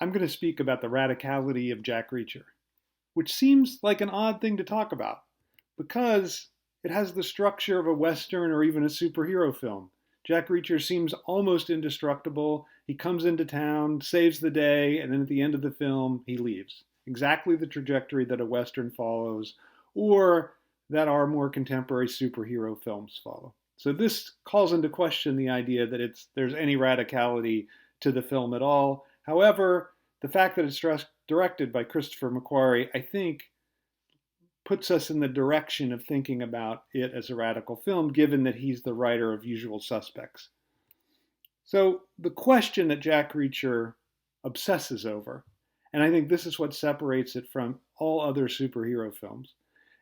I'm going to speak about the radicality of Jack Reacher, which seems like an odd thing to talk about because it has the structure of a Western or even a superhero film. Jack Reacher seems almost indestructible. He comes into town, saves the day, and then at the end of the film, he leaves. Exactly the trajectory that a Western follows, or that our more contemporary superhero films follow. So this calls into question the idea that there's any radicality to the film at all. However, the fact that it's directed by Christopher McQuarrie, I think, puts us in the direction of thinking about it as a radical film, given that he's the writer of Usual Suspects. So the question that Jack Reacher obsesses over, and I think this is what separates it from all other superhero films,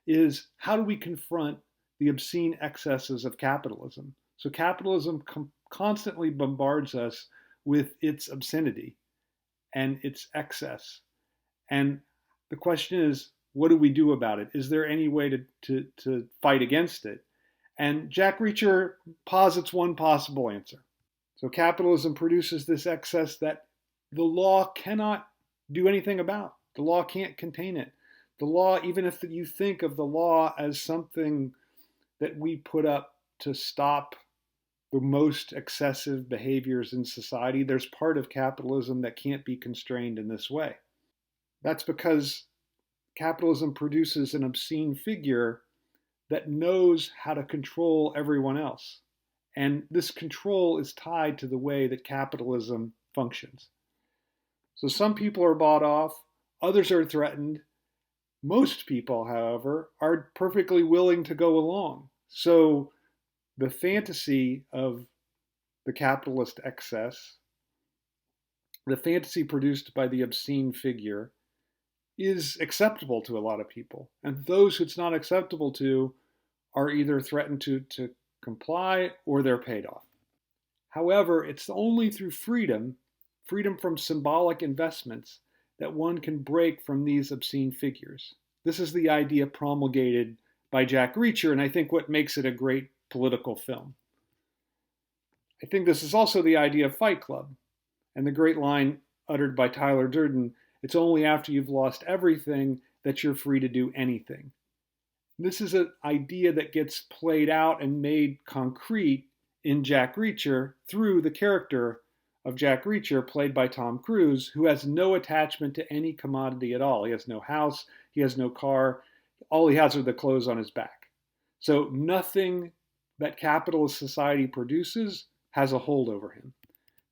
is how do we confront the obscene excesses of capitalism? So capitalism constantly bombards us with its obscenity and its excess. And the question is, what do we do about it? Is there any way to fight against it? And Jack Reacher posits one possible answer. So capitalism produces this excess that the law cannot do anything about. The law can't contain it. The law, even if you think of the law as something that we put up to stop the most excessive behaviors in society, there's part of capitalism that can't be constrained in this way. That's because capitalism produces an obscene figure that knows how to control everyone else. And this control is tied to the way that capitalism functions. So some people are bought off, others are threatened. Most people, however, are perfectly willing to go along. So the fantasy of the capitalist excess, the fantasy produced by the obscene figure, is acceptable to a lot of people. And those who it's not acceptable to are either threatened to comply or they're paid off. However, it's only through freedom from symbolic investments, that one can break from these obscene figures. This is the idea promulgated by Jack Reacher, and I think what makes it a great political film. I think this is also the idea of Fight Club, and the great line uttered by Tyler Durden, it's only after you've lost everything that you're free to do anything. This is an idea that gets played out and made concrete in Jack Reacher through the character of Jack Reacher, played by Tom Cruise, who has no attachment to any commodity at all. He has no house, he has no car, all he has are the clothes on his back. So nothing that capitalist society produces has a hold over him.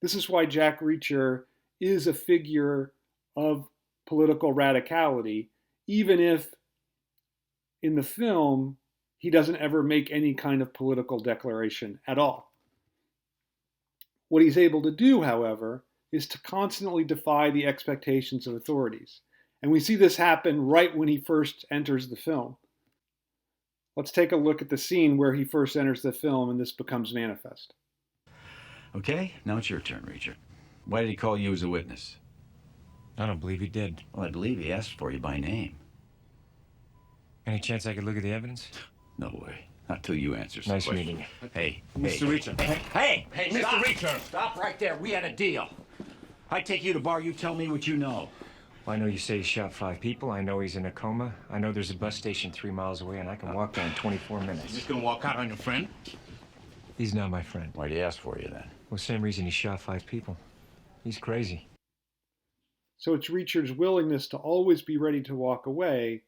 This is why Jack Reacher is a figure of political radicality, even if in the film he doesn't ever make any kind of political declaration at all. What he's able to do, however, is to constantly defy the expectations of authorities. And we see this happen right when he first enters the film. Let's take a look at the scene where he first enters the film and this becomes manifest. Okay, now it's your turn, Reacher. Why did he call you as a witness? I don't believe he did. Well, I believe he asked for you by name. Any chance I could look at the evidence? No way. Not till you answer some Nice questions. meeting you. Hey, Mr. Reacher. Hey, Mr. stop. Reacher. Stop right there. We had a deal. I take you to bar, you tell me what you know. Well, I know you say he shot 5 people. I know he's in a coma. I know there's a bus station 3 miles away, and I can walk there in 24 minutes. You just gonna walk out on your friend? He's not my friend. Why'd he ask for you then? Well, same reason he shot 5 people. He's crazy. So it's Reacher's willingness to always be ready to walk away,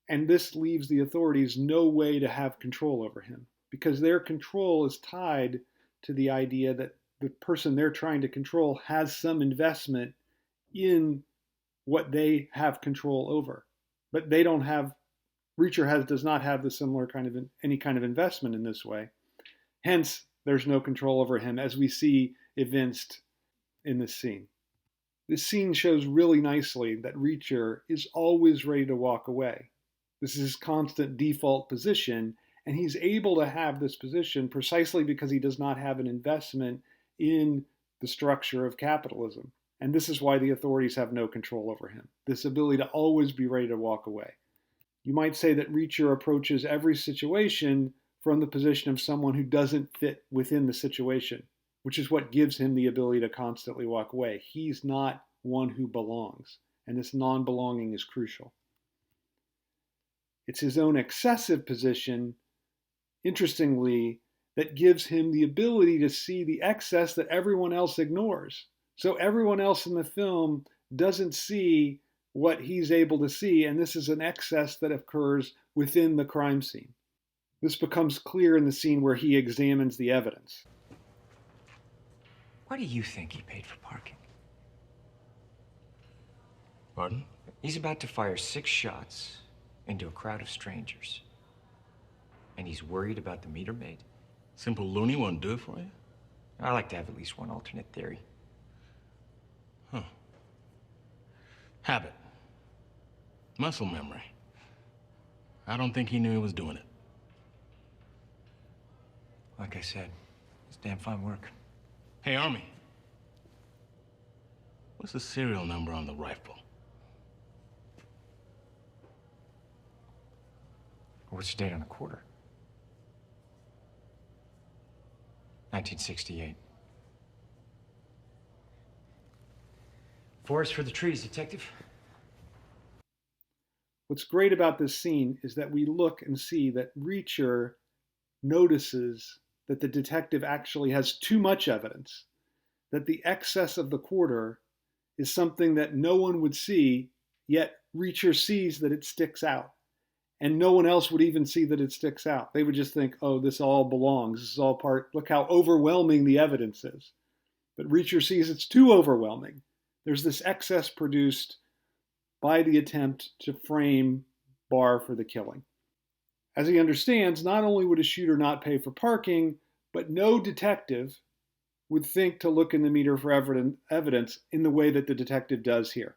and this leaves the authorities no way to have control over him, because their control is tied to the idea that the person they're trying to control has some investment in what they have control over. But they don't have, Reacher does not have the similar kind of any kind of investment in this way. Hence, there's no control over him, as we see evinced in this scene. This scene shows really nicely that Reacher is always ready to walk away. This is his constant default position, and he's able to have this position precisely because he does not have an investment in the structure of capitalism. And this is why the authorities have no control over him, this ability to always be ready to walk away. You might say that Reacher approaches every situation from the position of someone who doesn't fit within the situation. which is what gives him the ability to constantly walk away. He's not one who belongs, and this non-belonging is crucial. It's his own excessive position, interestingly, that gives him the ability to see the excess that everyone else ignores. So everyone else in the film doesn't see what he's able to see, and this is an excess that occurs within the crime scene. This becomes clear in the scene where he examines the evidence. Why do you think he paid for parking? Pardon? He's about to fire 6 shots into a crowd of strangers. And he's worried about the meter maid? Simple loony won't do it for you? I like to have at least one alternate theory. Huh. Habit. Muscle memory. I don't think he knew he was doing it. Like I said, it's damn fine work. Hey, Army. What's the serial number on the rifle? What's the date on the quarter? 1968. Forest for the trees, detective. What's great about this scene is that we look and see that Reacher notices that the detective actually has too much evidence, that the excess of the quarter is something that no one would see, yet Reacher sees that it sticks out. And no one else would even see that it sticks out. They would just think, oh, this all belongs. This is all part. Look how overwhelming the evidence is. But Reacher sees it's too overwhelming. There's this excess produced by the attempt to frame Barr for the killing. As he understands, not only would a shooter not pay for parking, but no detective would think to look in the meter for evidence in the way that the detective does here.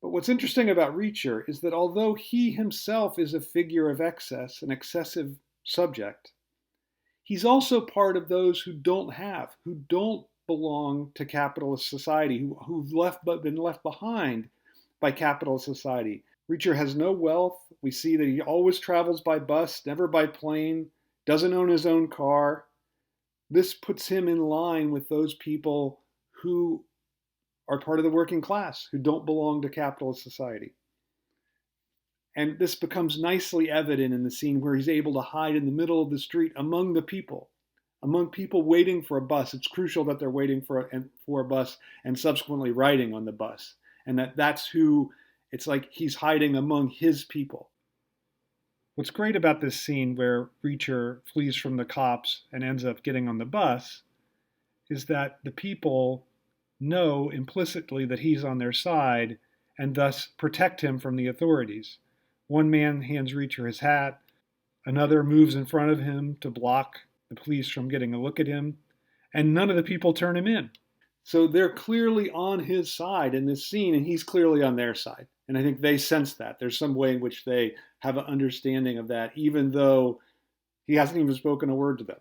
But what's interesting about Reacher is that although he himself is a figure of excess, an excessive subject, he's also part of those who don't belong to capitalist society, who've been left behind by capitalist society. Reacher has no wealth. We see that he always travels by bus, never by plane, doesn't own his own car. This puts him in line with those people who are part of the working class, who don't belong to capitalist society. And this becomes nicely evident in the scene where he's able to hide in the middle of the street among people waiting for a bus. It's crucial that they're waiting for a bus and subsequently riding on the bus. And that's who, it's like he's hiding among his people. What's great about this scene where Reacher flees from the cops and ends up getting on the bus is that the people know implicitly that he's on their side and thus protect him from the authorities. One man hands Reacher his hat, another moves in front of him to block the police from getting a look at him, and none of the people turn him in. So they're clearly on his side in this scene, and he's clearly on their side. And I think they sense that. There's some way in which they have an understanding of that, even though he hasn't even spoken a word to them.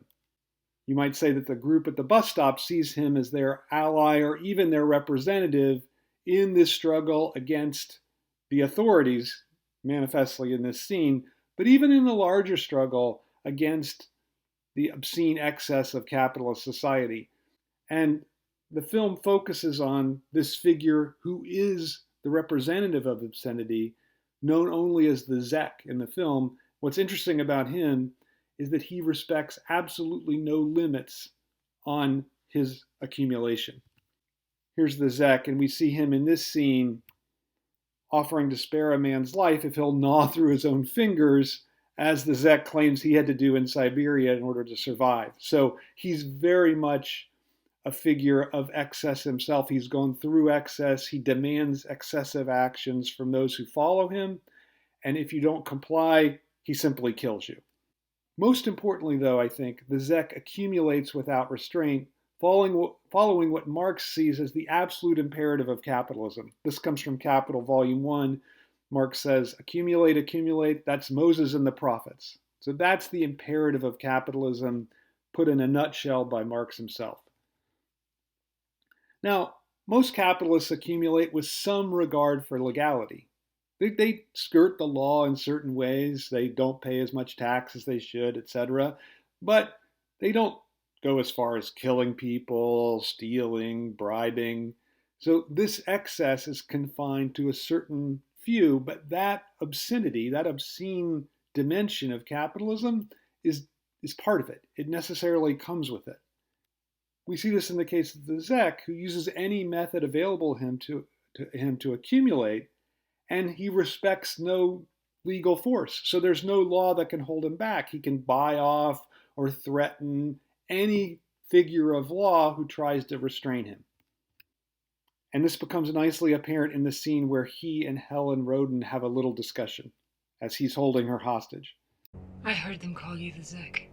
You might say that the group at the bus stop sees him as their ally or even their representative in this struggle against the authorities, manifestly in this scene, but even in the larger struggle against the obscene excess of capitalist society. And the film focuses on this figure who is the representative of obscenity, known only as the Zek in the film. What's interesting about him is that he respects absolutely no limits on his accumulation. Here's the Zek, and we see him in this scene offering to spare a man's life if he'll gnaw through his own fingers, as the Zek claims he had to do in Siberia in order to survive. So he's very much a figure of excess himself. He's gone through excess. He demands excessive actions from those who follow him. And if you don't comply, he simply kills you. Most importantly, though, I think, the Zek accumulates without restraint, following what Marx sees as the absolute imperative of capitalism. This comes from Capital, Volume 1. Marx says, accumulate, accumulate, that's Moses and the prophets. So that's the imperative of capitalism, put in a nutshell by Marx himself. Now, most capitalists accumulate with some regard for legality. They skirt the law in certain ways. They don't pay as much tax as they should, etc. But they don't go as far as killing people, stealing, bribing. So this excess is confined to a certain few, but that obscenity, that obscene dimension of capitalism is part of it. It necessarily comes with it. We see this in the case of the Zek, who uses any method available to him to accumulate, and he respects no legal force. So there's no law that can hold him back. He can buy off or threaten any figure of law who tries to restrain him. And this becomes nicely apparent in the scene where he and Helen Roden have a little discussion as he's holding her hostage. I heard them call you the Zek.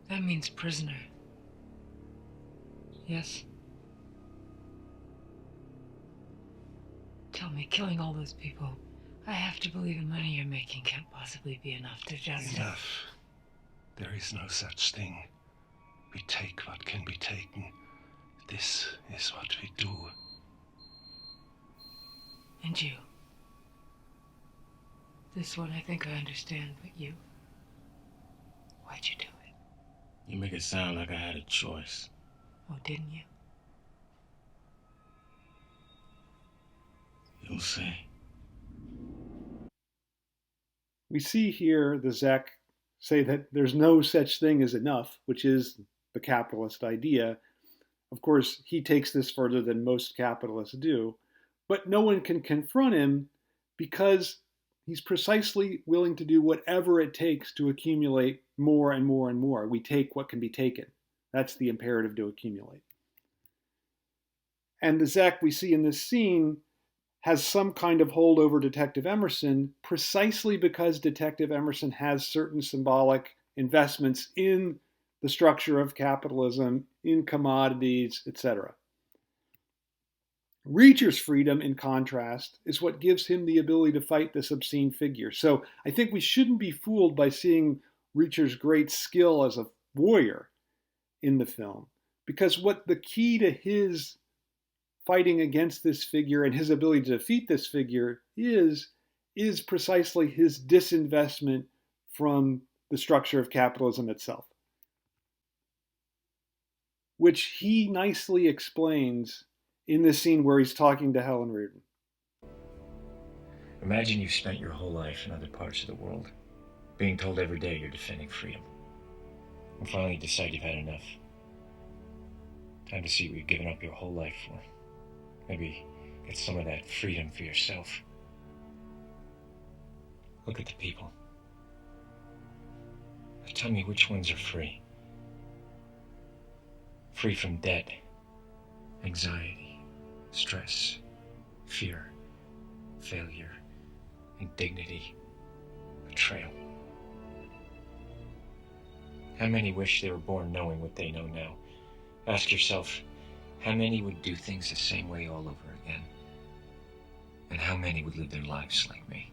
That means prisoner. Yes? Tell me, killing all those people, I have to believe the money you're making can't possibly be enough to justify. Enough. There is no such thing. We take what can be taken. This is what we do. And you? This one I think I understand, but you? Why'd you do it? You make it sound like I had a choice. Oh, didn't you? You'll see. We see here the Zek say that there's no such thing as enough, which is the capitalist idea. Of course, he takes this further than most capitalists do, but no one can confront him because he's precisely willing to do whatever it takes to accumulate more and more and more. We take what can be taken. That's the imperative to accumulate. And the Zek we see in this scene has some kind of hold over Detective Emerson precisely because Detective Emerson has certain symbolic investments in the structure of capitalism, in commodities, etc. Reacher's freedom, in contrast, is what gives him the ability to fight this obscene figure. So I think we shouldn't be fooled by seeing Reacher's great skill as a warrior in the film, because what the key to his fighting against this figure and his ability to defeat this figure is precisely his disinvestment from the structure of capitalism itself, which he nicely explains in this scene where he's talking to Helen Reardon. Imagine you've spent your whole life in other parts of the world, being told every day you're defending freedom. And finally decide you've had enough. Time to see what you've given up your whole life for. Maybe get some of that freedom for yourself. Look at the people. Now tell me which ones are free. Free from debt, anxiety, stress, fear, failure, indignity, betrayal. How many wish they were born knowing what they know now? Ask yourself, how many would do things the same way all over again? And how many would live their lives like me?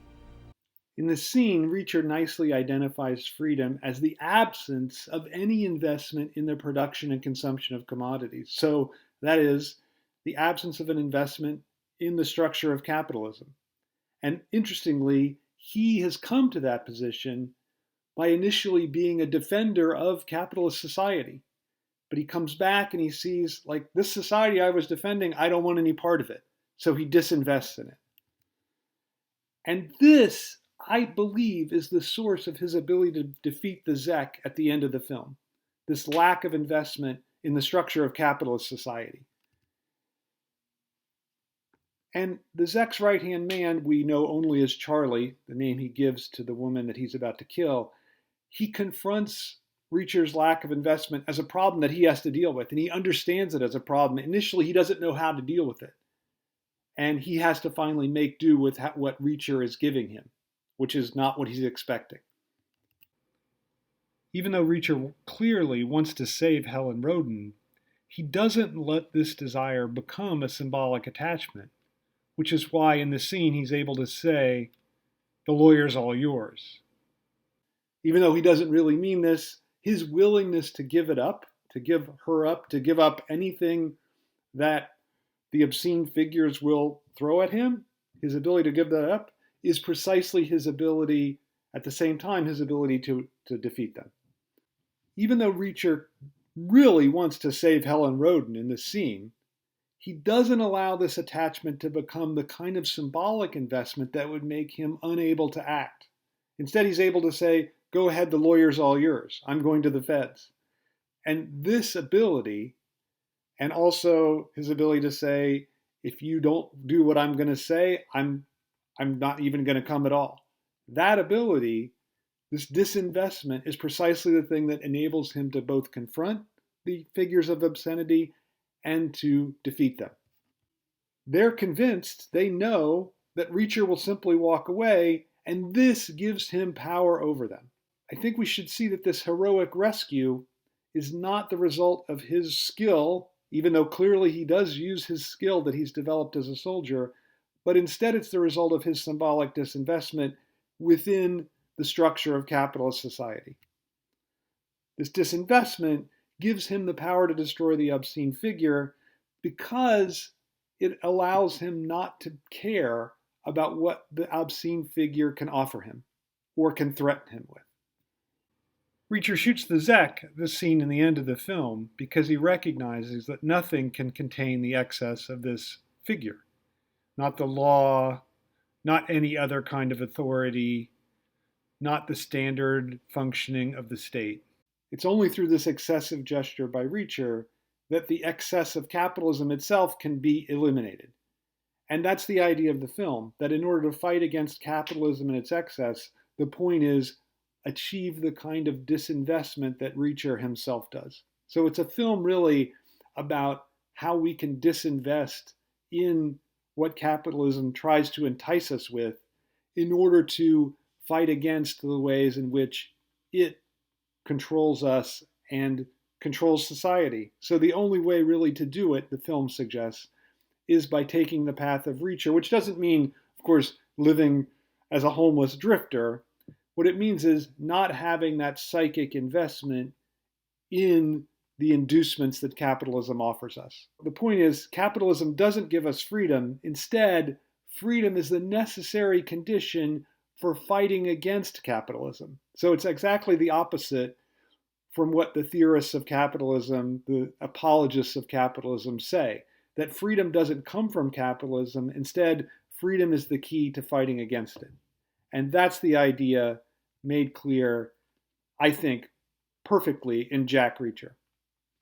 In the scene, Reacher nicely identifies freedom as the absence of any investment in the production and consumption of commodities. So that is, the absence of an investment in the structure of capitalism. And interestingly, he has come to that position by initially being a defender of capitalist society. But he comes back and he sees, like, this society I was defending, I don't want any part of it. So he disinvests in it. And this, I believe, is the source of his ability to defeat the Zek at the end of the film. This lack of investment in the structure of capitalist society. And the Zek's right-hand man, we know only as Charlie, the name he gives to the woman that he's about to kill. He confronts Reacher's lack of investment as a problem that he has to deal with, and he understands it as a problem. Initially, he doesn't know how to deal with it. And he has to finally make do with what Reacher is giving him, which is not what he's expecting. Even though Reacher clearly wants to save Helen Roden, he doesn't let this desire become a symbolic attachment, which is why in the scene he's able to say, "The lawyer's all yours." Even though he doesn't really mean this, his willingness to give it up, to give her up, to give up anything that the obscene figures will throw at him, his ability to give that up, is precisely his ability, at the same time, his ability to defeat them. even though Reacher really wants to save Helen Rodin in this scene, he doesn't allow this attachment to become the kind of symbolic investment that would make him unable to act. Instead, he's able to say, go ahead, the lawyer's all yours. I'm going to the feds. And this ability, and also his ability to say, if you don't do what I'm going to say, I'm not even going to come at all. That ability, this disinvestment, is precisely the thing that enables him to both confront the figures of obscenity and to defeat them. They're convinced, they know that Reacher will simply walk away, and this gives him power over them. I think we should see that this heroic rescue is not the result of his skill, even though clearly he does use his skill that he's developed as a soldier, but instead it's the result of his symbolic disinvestment within the structure of capitalist society. This disinvestment gives him the power to destroy the obscene figure because it allows him not to care about what the obscene figure can offer him or can threaten him with. Reacher shoots the Zek, this scene in the end of the film, because he recognizes that nothing can contain the excess of this figure. Not the law, not any other kind of authority, not the standard functioning of the state. It's only through this excessive gesture by Reacher that the excess of capitalism itself can be eliminated. And that's the idea of the film, that in order to fight against capitalism and its excess, the point is achieve the kind of disinvestment that Reacher himself does. So it's a film really about how we can disinvest in what capitalism tries to entice us with in order to fight against the ways in which it controls us and controls society. So the only way really to do it, the film suggests, is by taking the path of Reacher, which doesn't mean, of course, living as a homeless drifter. What it means is not having that psychic investment in the inducements that capitalism offers us. The point is, capitalism doesn't give us freedom. Instead, freedom is the necessary condition for fighting against capitalism. So it's exactly the opposite from what the theorists of capitalism, the apologists of capitalism say, that freedom doesn't come from capitalism. Instead, freedom is the key to fighting against it. And that's the idea made clear, I think, perfectly in Jack Reacher.